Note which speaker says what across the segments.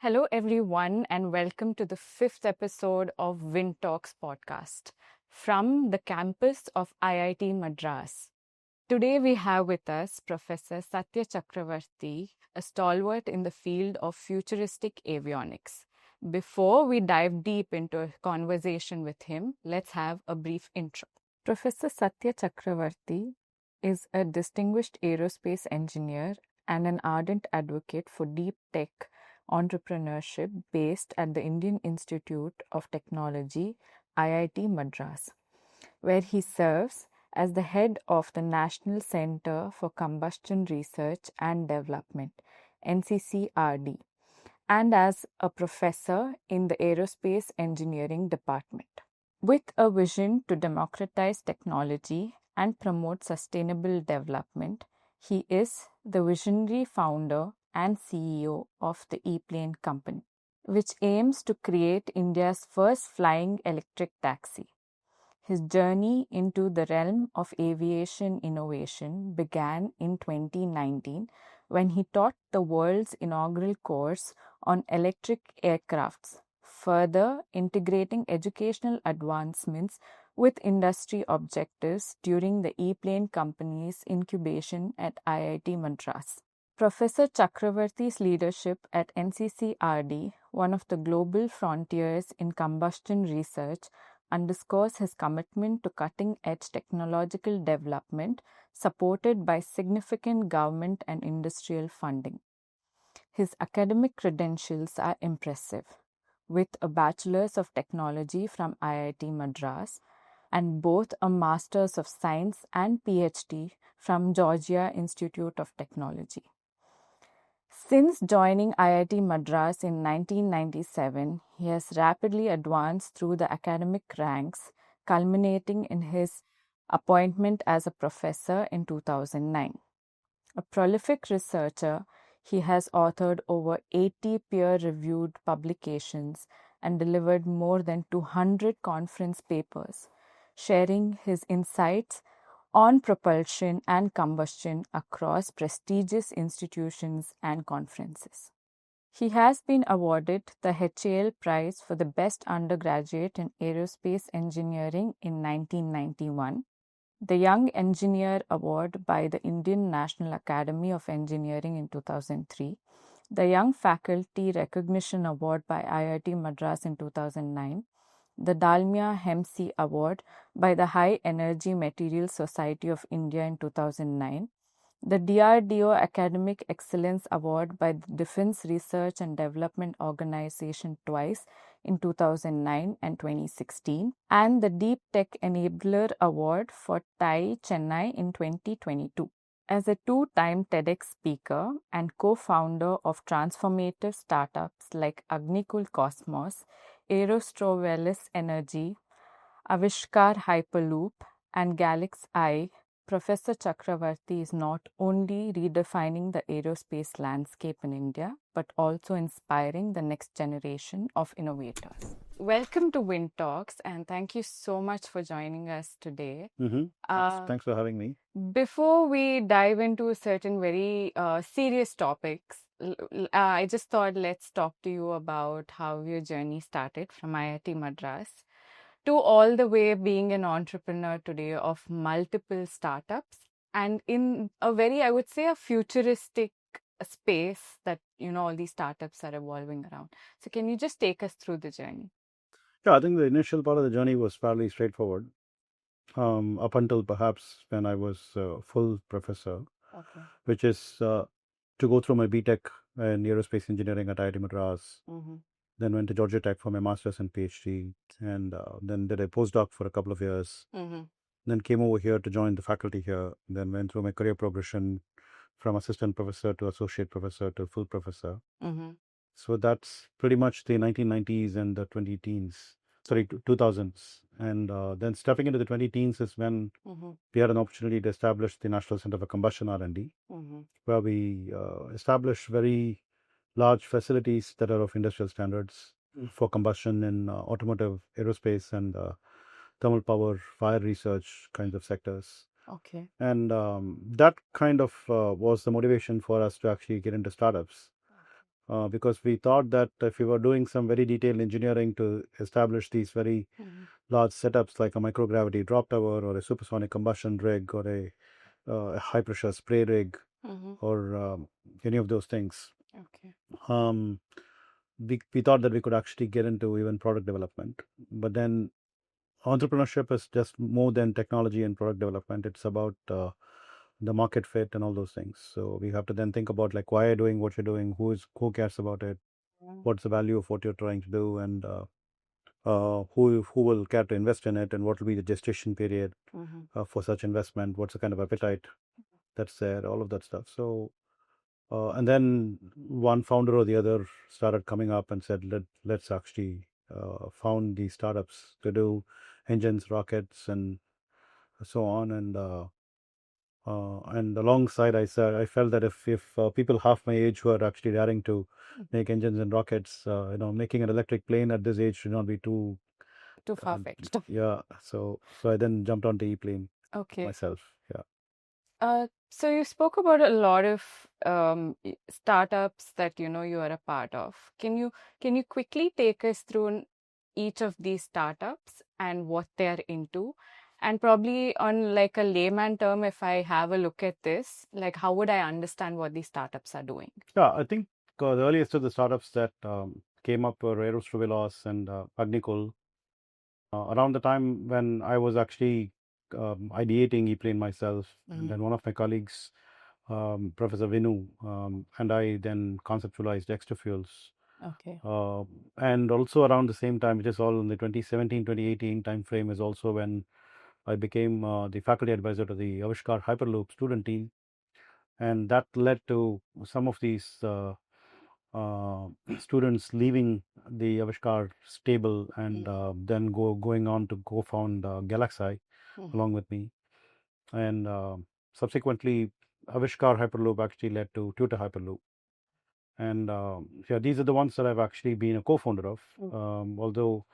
Speaker 1: Hello, everyone, and welcome to the fifth episode of VinTalks Podcast from the campus of IIT Madras. Today, we have with us Professor Satya Chakravarthy, a stalwart in the field of futuristic avionics. Before we dive deep into a conversation with him, let's have a brief intro. Professor Satya Chakravarthy is a distinguished aerospace engineer and an ardent advocate for deep tech entrepreneurship based at the Indian Institute of Technology, IIT Madras, where he serves as the head of the National Center for Combustion Research and Development, NCCRD, and as a professor in the Aerospace Engineering Department. With a vision to democratize technology and promote sustainable development, he is the visionary founder and CEO of the ePlane company, which aims to create India's first flying electric taxi. His journey into the realm of aviation innovation began in 2019 when he taught the world's inaugural course on electric aircrafts, further integrating educational advancements with industry objectives during the ePlane company's incubation at IIT Madras. Professor Chakravarthy's leadership at NCCRD, one of the global frontiers in combustion research, underscores his commitment to cutting-edge technological development supported by significant government and industrial funding. His academic credentials are impressive, with a Bachelor's of Technology from IIT Madras and both a Master's of Science and PhD from Georgia Institute of Technology. Since joining IIT Madras in 1997, he has rapidly advanced through the academic ranks, culminating in his appointment as a professor in 2009. A prolific researcher, he has authored over 80 peer-reviewed publications and delivered more than 200 conference papers, sharing his insights on propulsion and combustion across prestigious institutions and conferences. He has been awarded the HAL Prize for the Best Undergraduate in Aerospace Engineering in 1991, the Young Engineer Award by the Indian National Academy of Engineering in 2003, the Young Faculty Recognition Award by IIT Madras in 2009, the Dalmia Hemsey Award by the High Energy Materials Society of India in 2009, the DRDO Academic Excellence Award by the Defense Research and Development Organization twice in 2009 and 2016, and the Deep Tech Enabler Award for TAI Chennai in 2022. As a two-time TEDx speaker and co-founder of transformative startups like Agnikul Cosmos, Aerostrovelis Energy, Avishkar Hyperloop, and Galax I, Professor Chakravarthy is not only redefining the aerospace landscape in India, but also inspiring the next generation of innovators. Welcome to VinTalks, and thank you so much for joining us today.
Speaker 2: Thanks for having me.
Speaker 1: Before we dive into certain very serious topics, I just thought let's talk to you about how your journey started from IIT Madras to all the way being an entrepreneur today of multiple startups and in a very, I would say, a futuristic space that, all these startups are evolving around. So can you just take us through the journey?
Speaker 2: Yeah, I think the initial part of the journey was fairly straightforward. Up until perhaps when I was a full professor,
Speaker 1: Okay.
Speaker 2: which is to go through my BTech in aerospace engineering at IIT Madras, then went to Georgia Tech for my master's and PhD, and then did a postdoc for a couple of years. Then came over here to join the faculty here, then went through my career progression from assistant professor to associate professor to full professor. So that's pretty much the 1990s and the 2000s. And then stepping into the 2010s is when we had an opportunity to establish the National Center for Combustion R&D, where we established very large facilities that are of industrial standards for combustion in automotive, aerospace, and thermal power, fire research kinds of sectors.
Speaker 1: Okay.
Speaker 2: And that kind of was the motivation for us to actually get into startups. because we thought that if we were doing some very detailed engineering to establish these very large setups like a microgravity drop tower or a supersonic combustion rig or a high pressure spray rig or any of those things,
Speaker 1: Okay.
Speaker 2: we thought that we could actually get into even product development. But then entrepreneurship is just more than technology and product development. It's about the market fit and all those things. So we have to then think about like why you're doing what you're doing, who cares about it, what's the value of what you're trying to do, and who will care to invest in it, and what will be the gestation period for such investment, what's the kind of appetite that's there, all of that stuff. So and then one founder or the other started coming up and said, let's actually found these startups to do engines, rockets, and so on. And alongside, I felt that if people half my age who are actually daring to make engines and rockets, making an electric plane at this age should not be too
Speaker 1: far-fetched.
Speaker 2: Yeah. So I then jumped onto ePlane myself. Yeah.
Speaker 1: So you spoke about a lot of startups that you are a part of. Can you quickly take us through each of these startups and what they are into? And probably on like a layman term, if I have a look at this, like how would I understand what these startups are doing?
Speaker 2: Yeah, I think the earliest of the startups that came up were Vinyas and Agnikul. Around the time when I was actually ideating ePlane myself, and then one of my colleagues, Professor Vinu, and I then conceptualized extra fuels.
Speaker 1: Okay.
Speaker 2: And also around the same time, which is all in the 2017, 2018 time frame, is also when I became the faculty advisor to the Avishkar Hyperloop student team. And that led to some of these students leaving the Avishkar stable and then going on to co-found Galaxy along with me. And subsequently, Avishkar Hyperloop actually led to Tutor Hyperloop. And yeah, these are the ones that I've actually been a co-founder of, although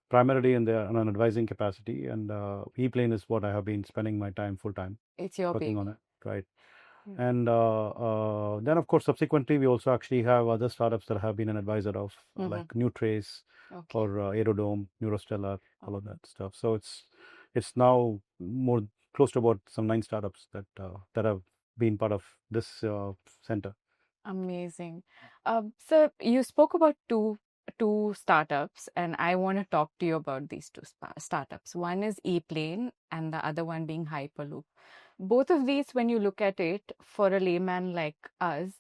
Speaker 2: primarily in an advising capacity. And ePlane is what I have been spending my time full time.
Speaker 1: It's your
Speaker 2: working
Speaker 1: baby.
Speaker 2: on it, right? And then, of course, subsequently, we also actually have other startups that I have been an advisor of, like NewTrace or Aerodome, Neurostellar, all of that stuff. So it's now more close to about some 9 startups that have been part of this center.
Speaker 1: Amazing. So you spoke about two startups, and I want to talk to you about these two startups. One is ePlane, and the other one being Hyperloop. Both of these, when you look at it, for a layman like us,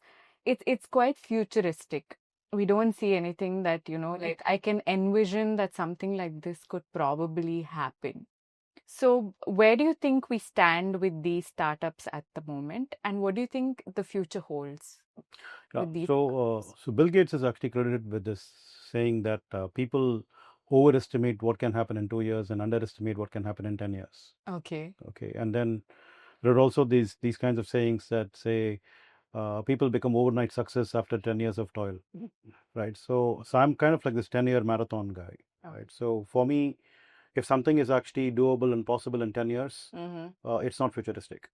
Speaker 1: it's quite futuristic. We don't see anything that like I can envision that something like this could probably happen. So, where do you think we stand with these startups at the moment, and what do you think the future holds with these startups?
Speaker 2: So Bill Gates is actually credited with this, saying that people overestimate what can happen in 2 years and underestimate what can happen in 10 years.
Speaker 1: Okay.
Speaker 2: Okay, and then there are also these kinds of sayings that say people become overnight success after 10 years of toil, right? So I'm kind of like this 10-year marathon guy, right? So for me, if something is actually doable and possible in 10 years, it's not futuristic,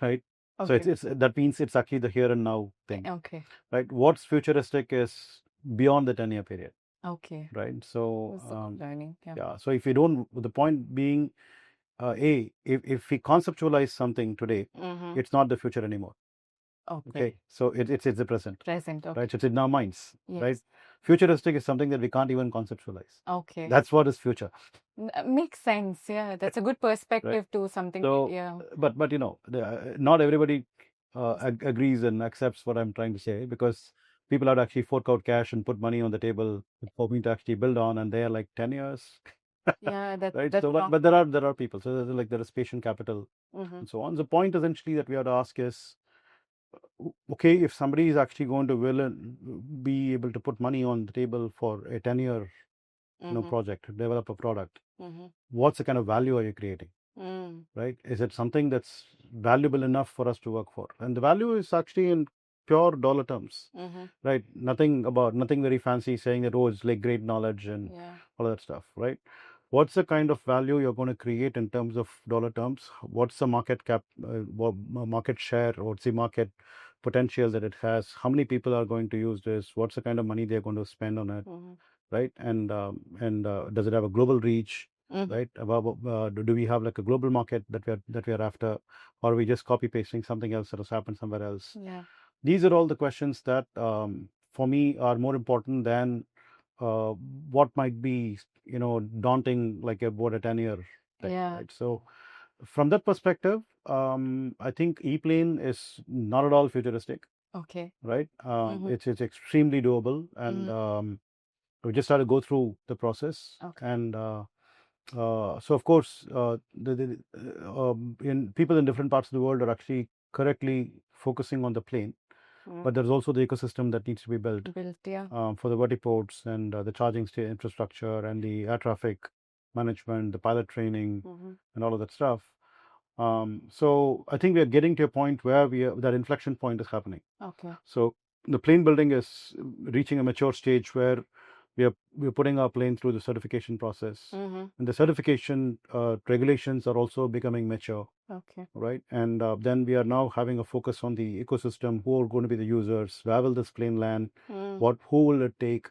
Speaker 2: right? So it's that means it's actually the here and now thing,
Speaker 1: Okay.
Speaker 2: right? What's futuristic is beyond the 10-year period,
Speaker 1: Okay.
Speaker 2: right? So
Speaker 1: That's a good learning. Yeah.
Speaker 2: yeah, so if you don't, the point being, if we conceptualize something today, it's not the future anymore. Okay, so it's the present.
Speaker 1: Present. Okay.
Speaker 2: Right, so it's in our minds.
Speaker 1: Yes.
Speaker 2: Right, futuristic is something that we can't even conceptualize.
Speaker 1: Okay.
Speaker 2: That's what is future.
Speaker 1: Makes sense. Yeah, that's a good perspective to something.
Speaker 2: So,
Speaker 1: Yeah.
Speaker 2: but not everybody agrees and accepts what I'm trying to say, because people have to actually fork out cash and put money on the table for me to actually build on, and they're like 10 years.
Speaker 1: Yeah,
Speaker 2: right.
Speaker 1: that's
Speaker 2: So, but there are people. So there is patient capital and so on. The point essentially that we have to ask is, okay, if somebody is actually going to will and be able to put money on the table for a 10-year project, develop a product, what's the kind of value are you creating? Right? Is it something that's valuable enough for us to work for? And the value is actually in pure dollar terms, right? Nothing very fancy saying that, oh, it's like great knowledge and all that stuff, right? What's the kind of value you're going to create in terms of dollar terms? What's the market cap, market share? What's the market potential that it has, how many people are going to use this, what's the kind of money they're going to spend on it, right? And does it have a global reach, right? Do we have like a global market that we are after, or are we just copy pasting something else that has happened somewhere else?
Speaker 1: Yeah.
Speaker 2: These are all the questions that for me are more important than what might be daunting, like about a 10-year thing, right? So from that perspective, I think ePlane is not at all futuristic.
Speaker 1: Okay.
Speaker 2: Right? It's extremely doable, and we just had to go through the process.
Speaker 1: Okay.
Speaker 2: And so, of course, people in different parts of the world are actually correctly focusing on the plane, but there's also the ecosystem that needs to be built for the vertiports and the charging infrastructure and the air traffic management, the pilot training, and all of that stuff. So I think we are getting to a point where that inflection point is happening.
Speaker 1: Okay.
Speaker 2: So the plane building is reaching a mature stage where we're putting our plane through the certification process, and the certification regulations are also becoming mature.
Speaker 1: Okay.
Speaker 2: Right, and then we are now having a focus on the ecosystem. Who are going to be the users? Where will this plane land? Who will it take?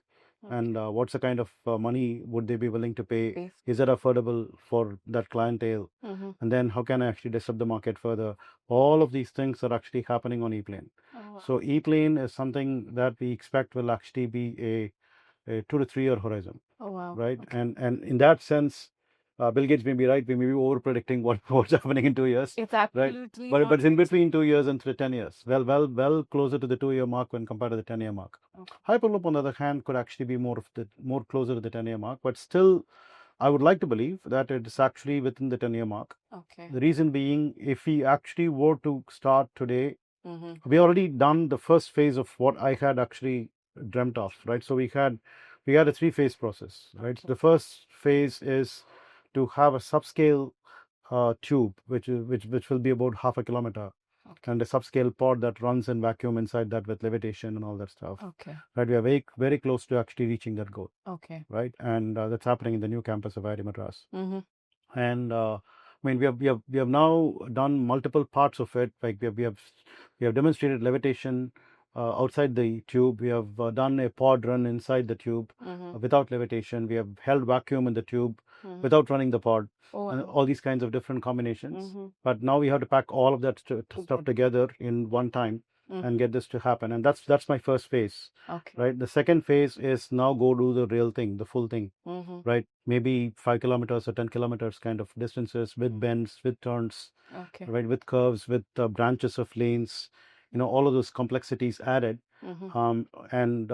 Speaker 2: And what's the kind of money would they be willing to pay? Is that affordable for that clientele? And then how can I actually disrupt the market further? All of these things are actually happening on ePlane. So ePlane is something that we expect will actually be a 2 to 3 year horizon. Right, and in that sense, Bill Gates may be right. We may be over predicting what's happening in 2 years.
Speaker 1: It's absolutely
Speaker 2: right? But it's in between 2 years and 10 years. Well closer to the 2 year mark when compared to the 10 year mark. Hyperloop, on the other hand, could actually be more closer to the 10 year mark, but still, I would like to believe that it is actually within the 10 year mark. Okay. The reason being, if we actually were to start today, we already done the first phase of what I had actually dreamt of, right? So we had a 3-phase process, right? Okay. The first phase is to have a subscale tube, which will be about half a kilometer, and a subscale pod that runs in vacuum inside that with levitation and all that stuff. Okay. Right, we are very, very close to actually reaching that goal. Okay. Right, and that's happening in the new campus of IIT Madras. And I mean, we have now done multiple parts of it. Like we have demonstrated levitation outside the tube. We have done a pod run inside the tube without levitation. We have held vacuum in the tube without running the pod. And all these kinds of different combinations. But now we have to pack all of that stuff together in one time and get this to happen. And that's my first phase. Okay. Right. The second phase is now go do the real thing, the full thing. Right. Maybe 5 kilometers or 10 kilometers kind of distances with bends, with turns. Okay. Right. With curves, with branches of lanes. All of those complexities added, and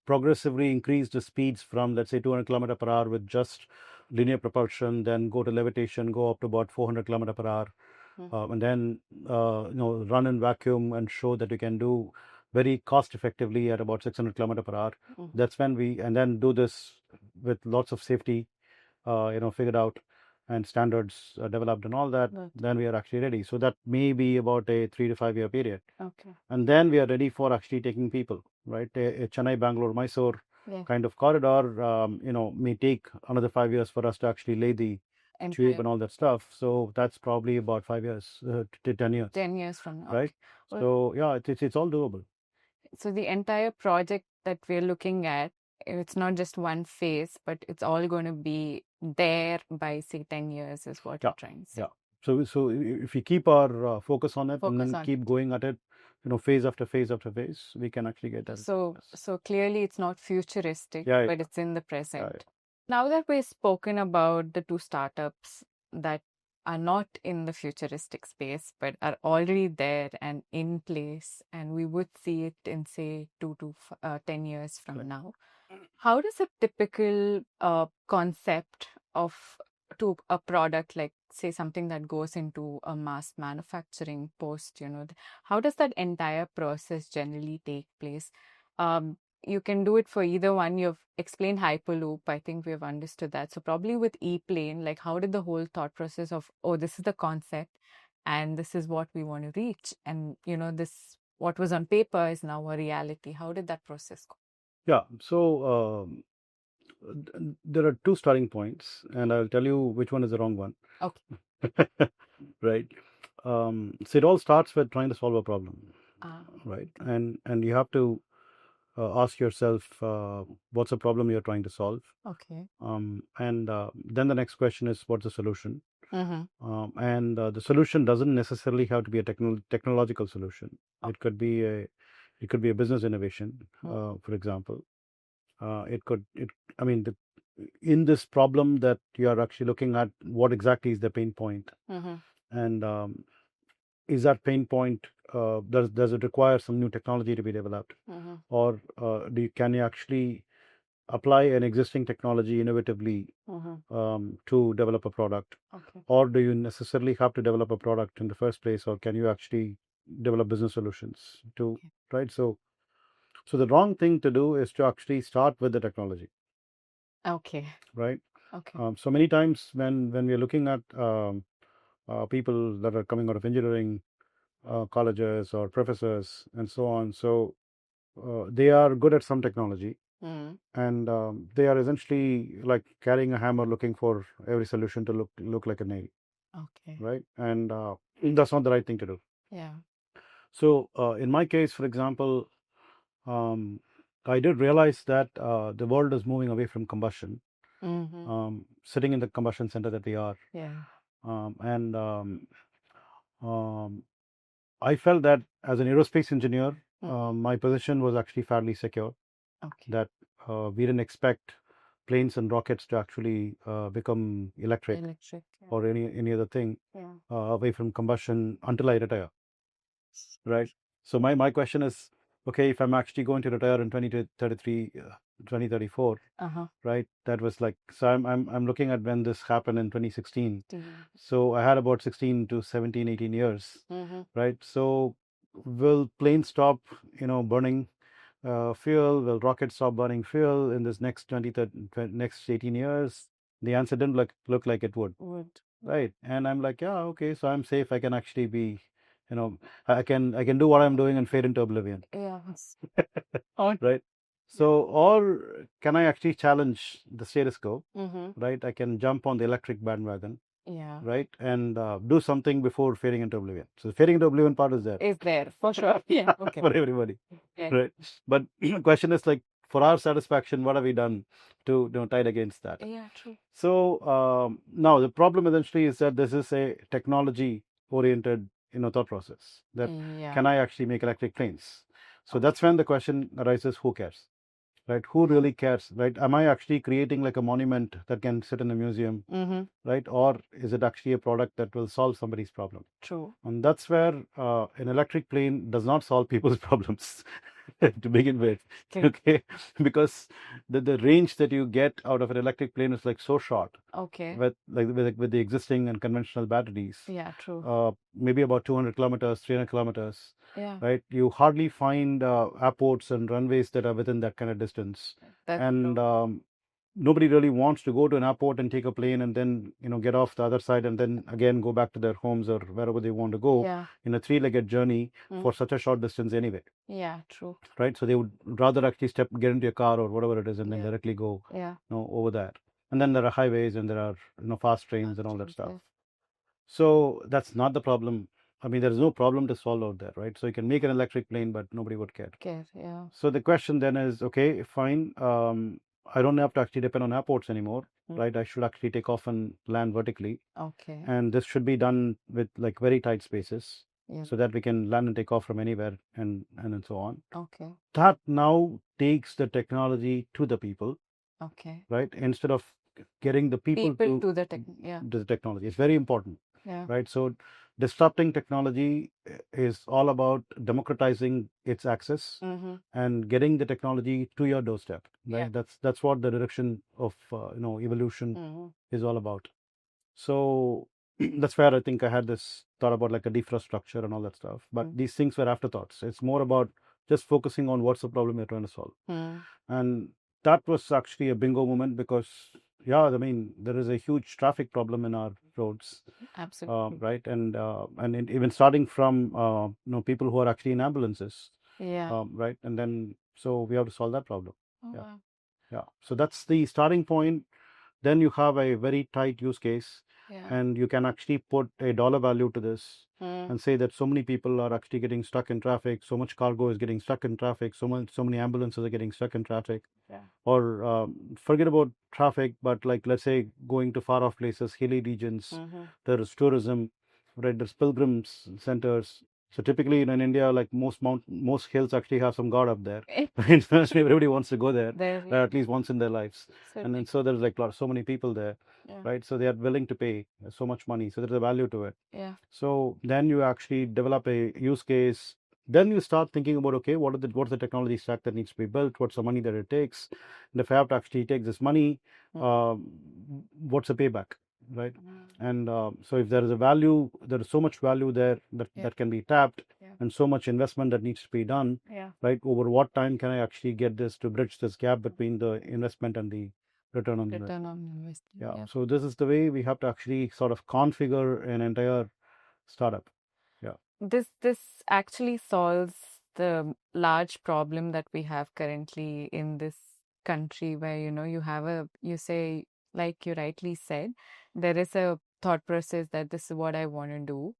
Speaker 2: progressively increase the speeds from, let's say, 200 kilometer per hour with just linear propulsion, then go to levitation, go up to about 400 kilometer per hour, and then run in vacuum and show that you can do very cost effectively at about 600 kilometer per hour. That's when and then do this with lots of safety, figured out, and standards developed and all that. Then we are actually ready. So that may be about a 3 to 5 year period. Okay. And then we are ready for actually taking people, right? A Chennai, Bangalore, Mysore kind of corridor, may take another 5 years for us to actually lay the tube and all that stuff. So that's probably about 5 years to 10 years. 10 years from now. Right. Okay. So yeah, it's all doable. So the entire project that we're looking at, it's not just one phase, but it's all going to be there by, say, 10 years is what you're trying to say. Yeah. So if we keep our focus on it and then keep going at it, phase after phase after phase, we can actually get there. So clearly it's not futuristic, but it's in the present. Now that we've spoken about the 2 startups that are not in the futuristic space, but are already there and in place, and we would see it in, say, 2 to 10 years from now. How does a typical concept of to a product, like, say, something that goes into a mass manufacturing post, how does that entire process generally take place? You can do it for either one. You've explained Hyperloop. I think we've understood that. So probably with ePlane, like, how did the whole thought process of, this is the concept and this is what we want to reach, and, this, what was on paper is now a reality. How did that process go? Yeah. So there are 2 starting points, and I'll tell you which one is the wrong one. Okay. Right. So it all starts with trying to solve a problem. right? And you have to ask yourself what's the problem you're trying to solve.
Speaker 1: Okay.
Speaker 2: And then the next question is what's the solution.
Speaker 1: Mm-hmm.
Speaker 2: And the solution doesn't necessarily have to be a technological solution. It could be a business innovation, for example. I mean, in this problem that you are actually looking at, what exactly is the pain point, and is that pain point, does it require some new technology to be developed, or can you actually apply an existing technology innovatively to develop a product, or do you necessarily have to develop a product in the first place, or can you actually develop business solutions to, right? So the wrong thing to do is to actually start with the technology.
Speaker 1: Okay.
Speaker 2: Right.
Speaker 1: Okay.
Speaker 2: So many times when we're looking at people that are coming out of engineering colleges or professors and so on, so they are good at some technology, and they are essentially like carrying a hammer looking for every solution to look like a nail.
Speaker 1: Okay.
Speaker 2: Right. And that's not the right thing to do.
Speaker 1: Yeah.
Speaker 2: So in my case, for example, I did realize that the world is moving away from combustion, sitting in the combustion center that we are.
Speaker 1: Yeah.
Speaker 2: And I felt that as an aerospace engineer, my position was actually fairly secure.
Speaker 1: Okay.
Speaker 2: That we didn't expect planes and rockets to actually become electric, or any other thing away from combustion until I retire. Right. So my question is, okay, if I'm actually going to retire in 2033, 2034, right? That was like, so I'm looking at when this happened in 2016. So I had about 16 to 17, 18 years, right? So will planes stop, burning fuel? Will rockets stop burning fuel in this next next 18 years? The answer didn't look like it would. Right. And I'm like, yeah, okay, so I'm safe. I can actually be, I can do what I'm doing and fade into oblivion.
Speaker 1: Yeah.
Speaker 2: Right. So, or can I actually challenge the status quo? Right. I can jump on the electric bandwagon.
Speaker 1: Yeah.
Speaker 2: Right. And do something before fading into oblivion. So the fading into oblivion part is there.
Speaker 1: Is there for sure. Yeah. Okay.
Speaker 2: For everybody.
Speaker 1: Yeah.
Speaker 2: Right. But the question is like, for our satisfaction, what have we done to tide against that?
Speaker 1: Yeah, true.
Speaker 2: So now the problem essentially is that this is a technology-oriented, thought process. That can I actually make electric planes? So that's when the question arises: who cares? Right? Who really cares? Right? Am I actually creating like a monument that can sit in a museum? Right? Or is it actually a product that will solve somebody's problem?
Speaker 1: True.
Speaker 2: And that's where an electric plane does not solve people's problems to begin with. Okay. Because the range that you get out of an electric plane is like so short.
Speaker 1: Okay.
Speaker 2: With the existing and conventional batteries.
Speaker 1: Yeah, true.
Speaker 2: Maybe about 200 kilometers, 300 kilometers.
Speaker 1: Yeah.
Speaker 2: Right. You hardly find airports and runways that are within that kind of distance. And nobody really wants to go to an airport and take a plane and then get off the other side and then again go back to their homes or wherever they want to go in a three-legged journey for such a short distance anyway.
Speaker 1: Yeah, true.
Speaker 2: Right. So they would rather actually get into a car or whatever it is and then directly go over there. And then there are highways and there are fast trains and all that stuff. So that's not the problem. I mean, there is no problem to solve out there, right? So you can make an electric plane, but nobody would care.
Speaker 1: Yeah.
Speaker 2: So the question then is, okay, fine. I don't have to actually depend on airports anymore, right? I should actually take off and land vertically.
Speaker 1: Okay.
Speaker 2: And this should be done with like very tight spaces, so that we can land and take off from anywhere and so on.
Speaker 1: Okay.
Speaker 2: That now takes the technology to the people.
Speaker 1: Okay.
Speaker 2: Right? Instead of getting the people
Speaker 1: to the
Speaker 2: technology. It's very important.
Speaker 1: Yeah.
Speaker 2: Right. So disrupting technology is all about democratizing its access and getting the technology to your doorstep. Right.
Speaker 1: Yeah.
Speaker 2: That's what the direction of evolution is all about. So that's where I think I had this thought about like a defrastructure and all that stuff. But these things were afterthoughts. It's more about just focusing on what's the problem you're trying to solve. And that was actually a bingo moment because, yeah, I mean, there is a huge traffic problem in our roads.
Speaker 1: Absolutely.
Speaker 2: Right. And even starting from, people who are actually in ambulances.
Speaker 1: Yeah.
Speaker 2: Right. And then, so we have to solve that problem.
Speaker 1: Oh,
Speaker 2: yeah. Yeah. So that's the starting point. Then you have a very tight use case. and you can actually put a dollar value to this and say that so many people are actually getting stuck in traffic, so much cargo is getting stuck in traffic, so many ambulances are getting stuck in traffic. Or forget about traffic, but like let's say going to far off places, hilly regions, there is tourism, right? There's pilgrims centers. So typically in India, like most hills actually have some god up there. Right? So everybody wants to go there, at least once in their lives. And then so there's like so many people there, right? So they are willing to pay so much money. So there's a value to it. So then you actually develop a use case. Then you start thinking about, okay, what's the technology stack that needs to be built? What's the money that it takes? And if I have to actually take this money, what's the payback, right? And so if there is a value, there is so much value there that can be tapped, and so much investment that needs to be done, right? Over what time can I actually get this to bridge this gap between the investment and the return on investment? Yeah. So this is the way we have to actually sort of configure an entire startup. Yeah.
Speaker 1: This actually solves the large problem that we have currently in this country, where you say, like you rightly said, there is a thought process that this is what I want to do,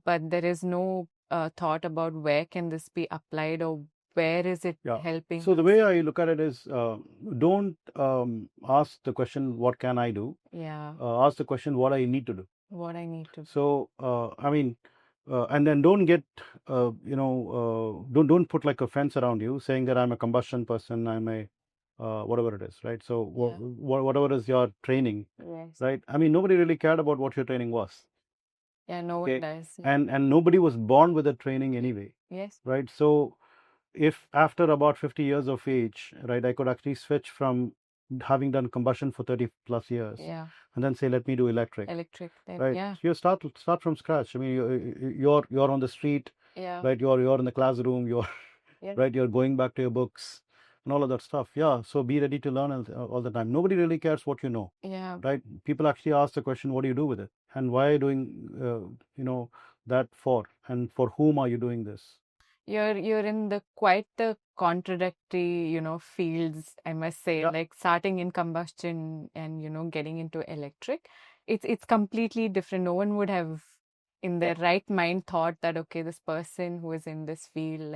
Speaker 1: but there is no thought about where can this be applied, or where is it helping.
Speaker 2: So the way I look at it is, don't ask the question, what can I do? Ask the question, what I need to do.
Speaker 1: What I need to do.
Speaker 2: So I mean, and then don't get don't put like a fence around you saying that I'm a combustion person, I'm a whatever it is, right? So whatever is your training, right? I mean, nobody really cared about what your training was.
Speaker 1: No one does.
Speaker 2: And nobody was born with a training anyway. Right? So if after about 50 years of age, right, I could actually switch from having done combustion for 30 plus years, and then say, let me do electric, right? You start from scratch. I mean, you're on the street, right? You're in the classroom, right, you're going back to your books and all of that stuff. So be ready to learn all the time. Nobody really cares what you know, right? People actually ask the question, what do you do with it, and why are you doing that for, and for whom are you doing this?
Speaker 1: You're in quite the contradictory, fields, I must say. Like starting in combustion and getting into electric, it's completely different. No one would have in their right mind thought that, okay, this person who is in this field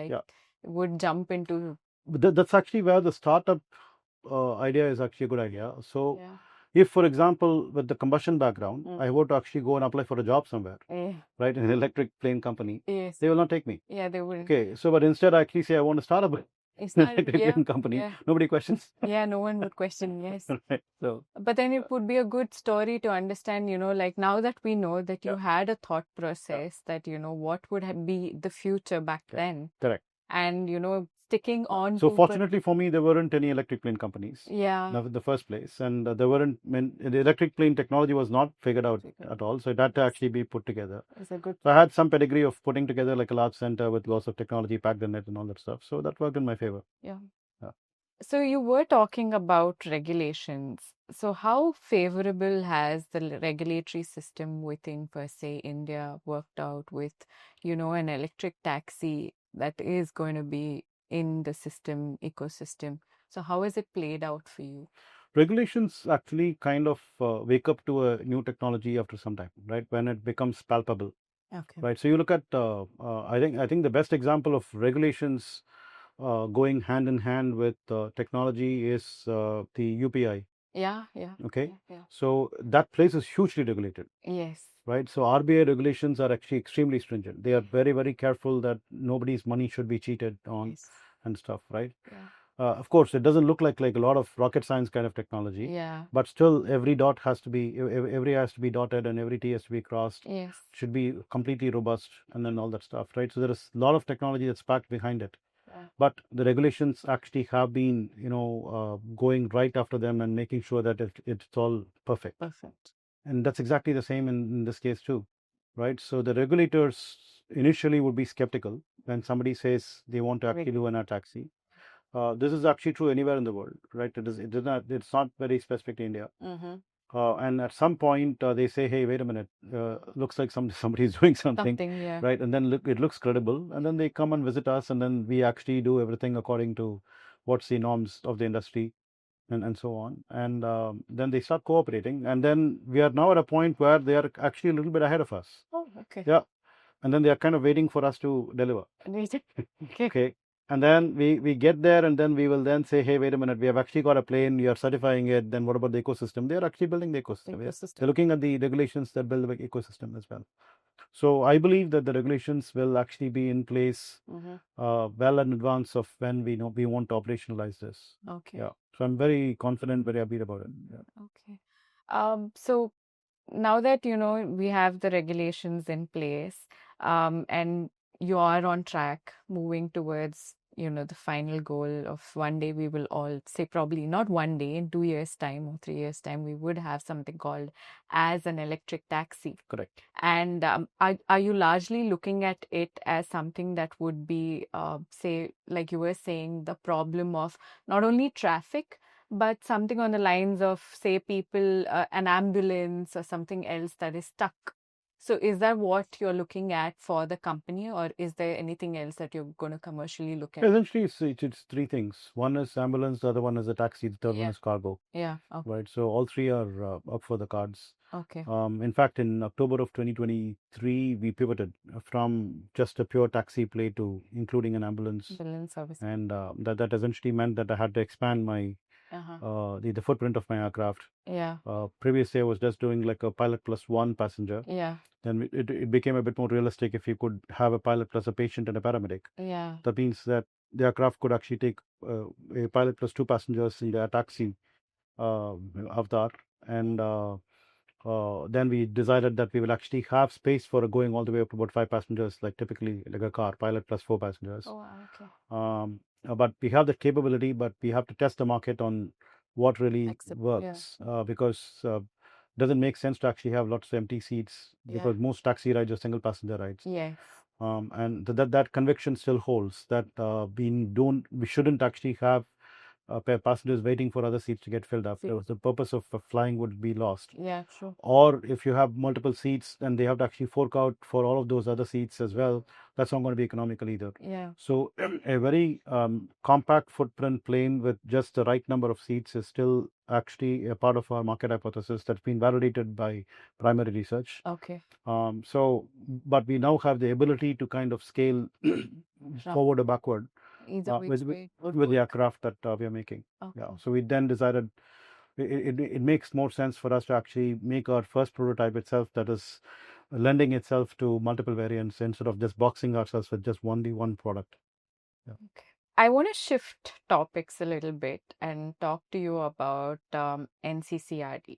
Speaker 1: would jump into.
Speaker 2: But that's actually where the startup idea is actually a good idea. So if, for example, with the combustion background, I were to actually go and apply for a job somewhere, right, in an electric plane company, they will not take me.
Speaker 1: They wouldn't.
Speaker 2: Okay, so but instead I actually say I want to start an electric plane company. Nobody questions.
Speaker 1: No one would question.
Speaker 2: Right, so.
Speaker 1: But then it would be a good story to understand, like now that we know that you had a thought process that, what would be the future back then.
Speaker 2: Correct.
Speaker 1: And, sticking on.
Speaker 2: So fortunately for me, there weren't any electric plane companies.
Speaker 1: In
Speaker 2: the first place, and there weren't. The electric plane technology was not figured out at all, so it had to actually be put together. So I had some pedigree of putting together like a large center with lots of technology packed in it and all that stuff. So that worked in my favor.
Speaker 1: So you were talking about regulations. So how favorable has the regulatory system within, per se, India worked out with, an electric taxi that is going to be in the ecosystem? So how has it played out for you?
Speaker 2: Regulations actually kind of wake up to a new technology after some time, right? When it becomes palpable. Right. So you look at, I think the best example of regulations going hand in hand with technology is the UPI. Okay. So that place is hugely regulated. Right. So RBI regulations are actually extremely stringent. They are very, very careful that nobody's money should be cheated on and stuff. Right. Of course, it doesn't look like a lot of rocket science kind of technology. But still, every dot has to be, every I has to be dotted, and every T has to be crossed. Should be completely robust, and then all that stuff, right? So there is a lot of technology that's packed behind it. But the regulations actually have been, going right after them and making sure that it's all perfect. And that's exactly the same in this case too, right? So the regulators initially would be skeptical when somebody says they want to actually do an air taxi. This is actually true anywhere in the world, right? It's not very specific to India. And at some point they say, hey, wait a minute, looks like somebody is doing something, right? And then it looks credible, and then they come and visit us, and then we actually do everything according to what's the norms of the industry, and so on. And then they start cooperating. And then we are now at a point where they are actually a little bit ahead of us.
Speaker 1: Oh, okay.
Speaker 2: Yeah. And then they are kind of waiting for us to deliver. Okay. And then we get there, and then we will then say, hey, wait a minute, we have actually got a plane, you're certifying it. Then what about the ecosystem? They're actually building the ecosystem. They're looking at the regulations that build the ecosystem as well. So I believe that the regulations will actually be in place well in advance of when we know we want to operationalize this.
Speaker 1: Okay.
Speaker 2: Yeah. So I'm very confident, very happy about it. Yeah.
Speaker 1: Okay. So now that we have the regulations in place, and you are on track moving towards the final goal of one day we will all say, probably not one day, in 2 years time or 3 years time, we would have something called as an electric taxi.
Speaker 2: Correct.
Speaker 1: And are you largely looking at it as something that would be say, like you were saying, the problem of not only traffic, but something on the lines of, say, people, an ambulance or something else that is stuck? So is that what you're looking at for the company, or is there anything else that you're going to commercially look at?
Speaker 2: Essentially, it's three things. One is ambulance, the other one is a taxi, the third one is cargo.
Speaker 1: Yeah. Okay.
Speaker 2: Right. So all three are up for the cards.
Speaker 1: Okay.
Speaker 2: In fact, in October of 2023, we pivoted from just a pure taxi play to including an ambulance
Speaker 1: service.
Speaker 2: And that essentially meant that I had to expand my the footprint of my aircraft.
Speaker 1: Yeah.
Speaker 2: Previously, I was just doing like a pilot plus one passenger.
Speaker 1: Yeah.
Speaker 2: Then it became a bit more realistic if you could have a pilot plus a patient and a paramedic.
Speaker 1: Yeah.
Speaker 2: That means that the aircraft could actually take a pilot plus two passengers in the taxi avatar. And then we decided that we will actually have space for going all the way up to about 5 passengers, like typically like a car, pilot plus 4 passengers.
Speaker 1: Oh, wow, okay.
Speaker 2: But we have the capability, but we have to test the market on what really works, because doesn't make sense to actually have lots of empty seats, because most taxi rides are single passenger rides.
Speaker 1: Yes.
Speaker 2: And that conviction still holds, that we shouldn't actually have passengers waiting for other seats to get filled up. The purpose of flying would be lost.
Speaker 1: Yeah, sure.
Speaker 2: Or if you have multiple seats, then they have to actually fork out for all of those other seats as well. That's not going to be economical either.
Speaker 1: Yeah.
Speaker 2: So a very compact footprint plane with just the right number of seats is still actually a part of our market hypothesis that's been validated by primary research.
Speaker 1: Okay.
Speaker 2: But we now have the ability to kind of scale forward or backward with the aircraft that we are making. Okay. Yeah. So we then decided it makes more sense for us to actually make our first prototype itself that is lending itself to multiple variants instead of just boxing ourselves with just one product. Yeah.
Speaker 1: Okay. I want to shift topics a little bit and talk to you about NCCRD.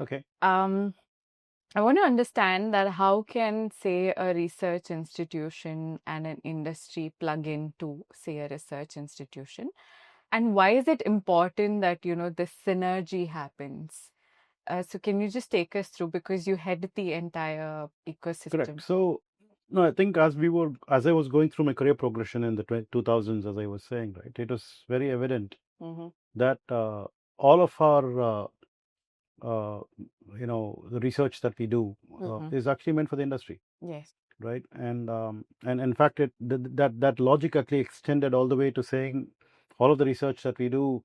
Speaker 2: Okay.
Speaker 1: I want to understand that how can, say, a research institution and an industry plug into, say, a research institution? And why is it important that, this synergy happens? So can you just take us through, because you head the entire ecosystem?
Speaker 2: Correct. So, no, I think as I was going through my career progression in the 2000s, as I was saying, right, it was very evident that all of our the research that we do is actually meant for the industry.
Speaker 1: Yes.
Speaker 2: Right. And in fact, that logic actually extended all the way to saying all of the research that we do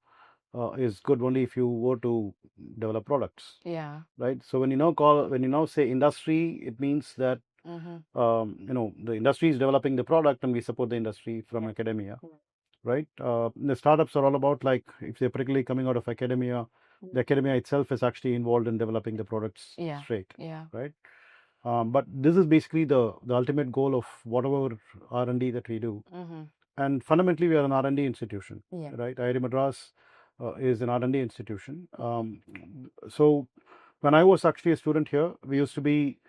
Speaker 2: is good only if you were to develop products.
Speaker 1: Yeah.
Speaker 2: Right. So when you now say industry, it means that the industry is developing the product and we support the industry from academia. Right. The startups are all about, like, if they're particularly coming out of academia, the academia itself is actually involved in developing the products straight.
Speaker 1: Yeah.
Speaker 2: Right. But this is basically the ultimate goal of whatever R&D that we do. And fundamentally, we are an R&D institution. Yeah. Right. IIT Madras is an R&D institution. So when I was actually a student here, we used to be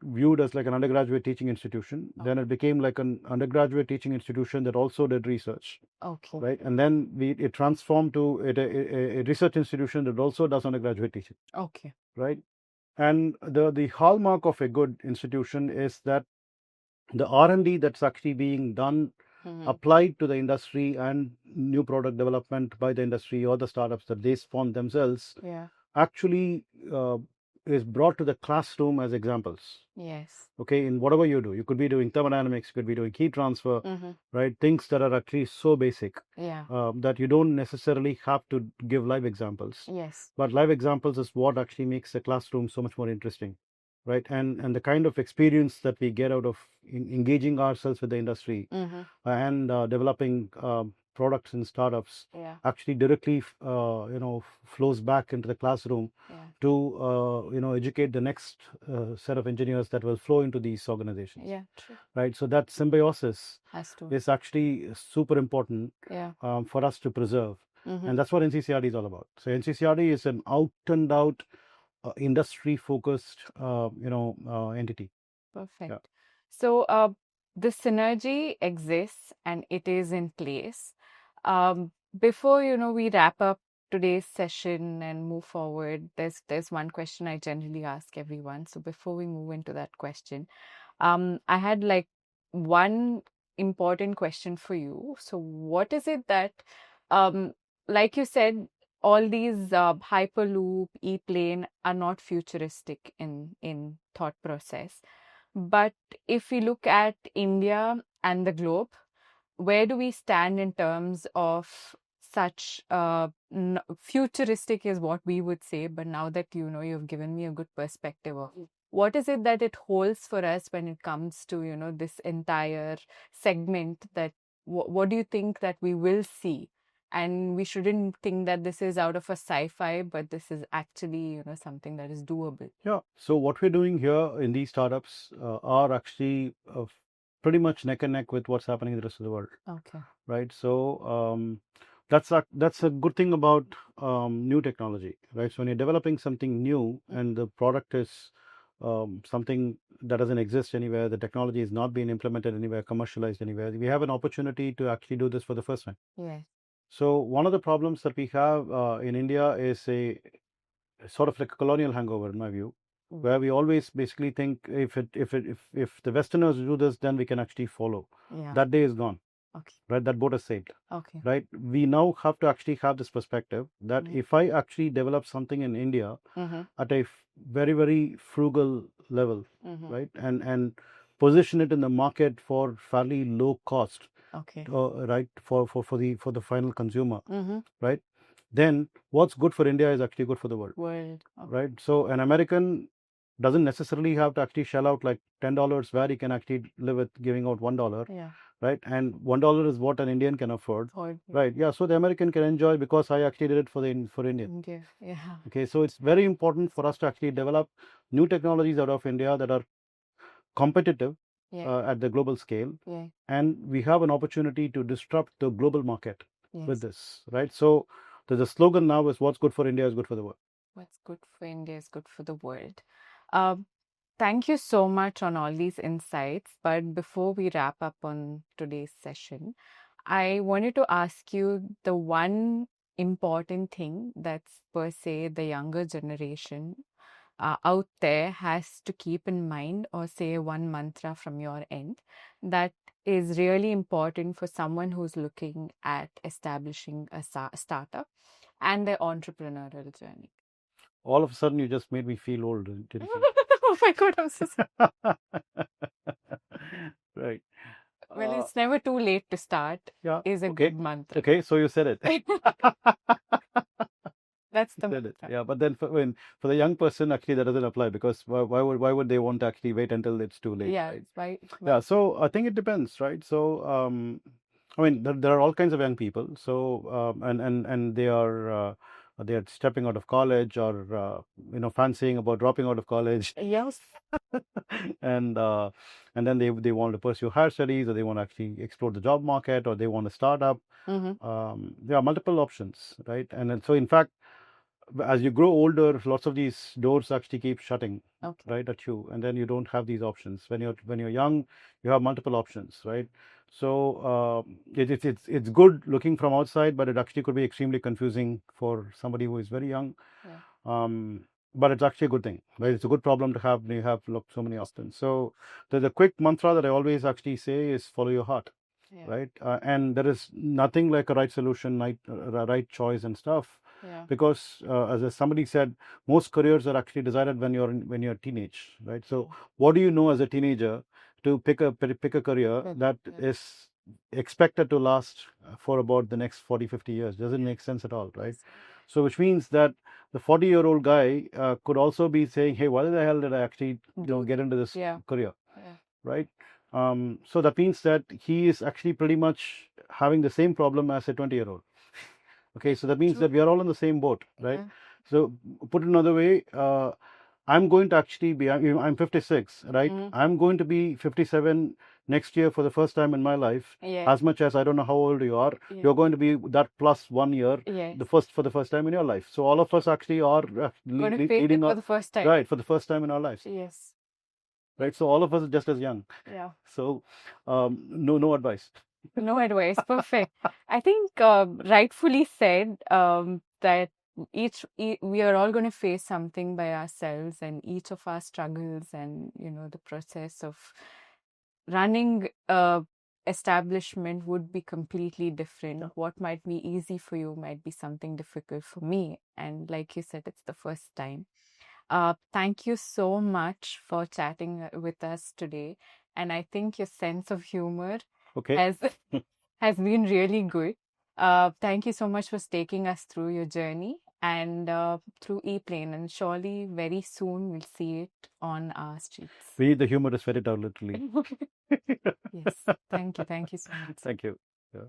Speaker 2: viewed as like an undergraduate teaching institution. Then it became like an undergraduate teaching institution that also did research.
Speaker 1: Okay.
Speaker 2: Right. And then it transformed to a research institution that also does undergraduate teaching.
Speaker 1: Okay.
Speaker 2: Right. And the hallmark of a good institution is that the R&D that's actually being done applied to the industry and new product development by the industry or the startups that they spawn themselves actually is brought to the classroom as examples.
Speaker 1: Yes.
Speaker 2: Okay, in whatever you do, you could be doing thermodynamics, you could be doing heat transfer, right? Things that are actually so basic that you don't necessarily have to give live examples.
Speaker 1: Yes.
Speaker 2: But live examples is what actually makes the classroom so much more interesting, right? And the kind of experience that we get out of engaging ourselves with the industry and developing products and startups actually directly flows back into the classroom to educate the next set of engineers that will flow into these organizations.
Speaker 1: Yeah, true.
Speaker 2: Right, so that symbiosis
Speaker 1: Has to.
Speaker 2: is actually super important for us to preserve, and that's what NCCRD is all about. So NCCRD is an out and out industry focused entity.
Speaker 1: Perfect. Yeah. So the synergy exists and it is in place. Before we wrap up today's session and move forward, there's one question I generally ask everyone. So before we move into that question, I had like one important question for you. So what is it that, like you said, all these hyperloop, ePlane are not futuristic in thought process. But if we look at India and the globe, where do we stand in terms of such futuristic is what we would say, but now that you've given me a good perspective of what is it that it holds for us when it comes to this entire segment, that what do you think that we will see? And we shouldn't think that this is out of a sci-fi, but this is actually something that is doable.
Speaker 2: Yeah. So what we're doing here in these startups are actually pretty much neck and neck with what's happening in the rest of the world.
Speaker 1: Okay.
Speaker 2: Right. So that's a good thing about new technology, right? So when you're developing something new and the product is something that doesn't exist anywhere, the technology is not being implemented anywhere, commercialized anywhere, we have an opportunity to actually do this for the first time.
Speaker 1: Yes.
Speaker 2: So one of the problems that we have in India is a sort of like a colonial hangover, in my view, where we always basically think if the Westerners do this, then we can actually follow.
Speaker 1: Yeah.
Speaker 2: That day is gone.
Speaker 1: Okay.
Speaker 2: Right, that boat is saved.
Speaker 1: Okay.
Speaker 2: Right, we now have to actually have this perspective that if I actually develop something in India at a very, very frugal level, right, and position it in the market for fairly low cost,
Speaker 1: okay,
Speaker 2: right, for the final consumer, right, then what's good for India is actually good for the world.
Speaker 1: Okay.
Speaker 2: Right, so an American doesn't necessarily have to actually shell out like $10 where he can actually live with giving out $1.
Speaker 1: Yeah.
Speaker 2: Right, and $1 is what an Indian can afford. Right, yeah, so the American can enjoy because I actually did it for Indian.
Speaker 1: Yeah.
Speaker 2: Okay, so it's very important for us to actually develop new technologies out of India that are competitive at the global scale, and we have an opportunity to disrupt the global market with this. Right, so the slogan now is what's good for India is good for the world.
Speaker 1: What's good for India is good for the world. Thank you so much on all these insights. But before we wrap up on today's session, I wanted to ask you the one important thing that's per se the younger generation out there has to keep in mind, or say one mantra from your end that is really important for someone who's looking at establishing a startup and their entrepreneurial journey.
Speaker 2: All of a sudden, you just made me feel old, didn't you?
Speaker 1: Oh my God, I'm so sorry.
Speaker 2: Right.
Speaker 1: Well, it's never too late to start.
Speaker 2: Yeah.
Speaker 1: Is a good mantra.
Speaker 2: Okay, so you said it.
Speaker 1: That's the
Speaker 2: said it. Yeah, but then for the young person, actually, that doesn't apply, because why would they want to actually wait until it's too late?
Speaker 1: Yeah,
Speaker 2: right? Yeah, so I think it depends, right? So I mean, there are all kinds of young people. So and they are stepping out of college, or fancying about dropping out of college.
Speaker 1: Yes.
Speaker 2: and then they want to pursue higher studies, or they want to actually explore the job market, or they want to start up. There are multiple options, right? And then, so in fact, as you grow older, lots of these doors actually keep shutting, right, at you, and then you don't have these options. When you're young, you have multiple options, right? So it's good looking from outside, but it actually could be extremely confusing for somebody who is very young. But it's actually a good thing, right? It's a good problem to have when you have so many options. So the quick mantra that I always actually say is follow your heart. Right, and there is nothing like a right solution, right choice and stuff.
Speaker 1: Yeah.
Speaker 2: Because as somebody said, most careers are actually decided when you're teenage, right? So what do you know as a teenager to pick a career that is expected to last for about the next 40-50 years? Doesn't make sense at all, right? So which means that the 40-year-old guy could also be saying, hey, why the hell did I actually get into this career, right? So that means that he is actually pretty much having the same problem as a 20-year-old. Okay, so that means that we are all in the same boat, right? So put it another way, I'm going to actually be, I'm 56, right? I'm going to be 57 next year for the first time in my life. As much as I don't know how old you are, you're going to be that plus 1 year for the first time in your life. So all of us actually are leading
Speaker 1: for the first time.
Speaker 2: Right, for the first time in our lives.
Speaker 1: Yes.
Speaker 2: Right, so all of us are just as young.
Speaker 1: Yeah.
Speaker 2: So no advice.
Speaker 1: No advice. Perfect. I think rightfully said that we are all going to face something by ourselves, and each of our struggles and the process of running a establishment would be completely different. What might be easy for you might be something difficult for me, and like you said, it's the first time. Thank you so much for chatting with us today. And I think your sense of humor has been really good. Thank you so much for taking us through your journey and through ePlane. And surely very soon we'll see it on our streets.
Speaker 2: We need the humor to sweat it out literally.
Speaker 1: Yes. Thank you. Thank you so much.
Speaker 2: Thank you.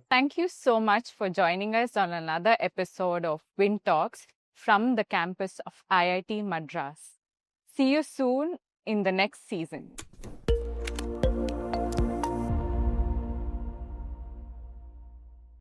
Speaker 1: Thank you so much for joining us on another episode of VinTalks from the campus of IIT Madras. See you soon in the next season.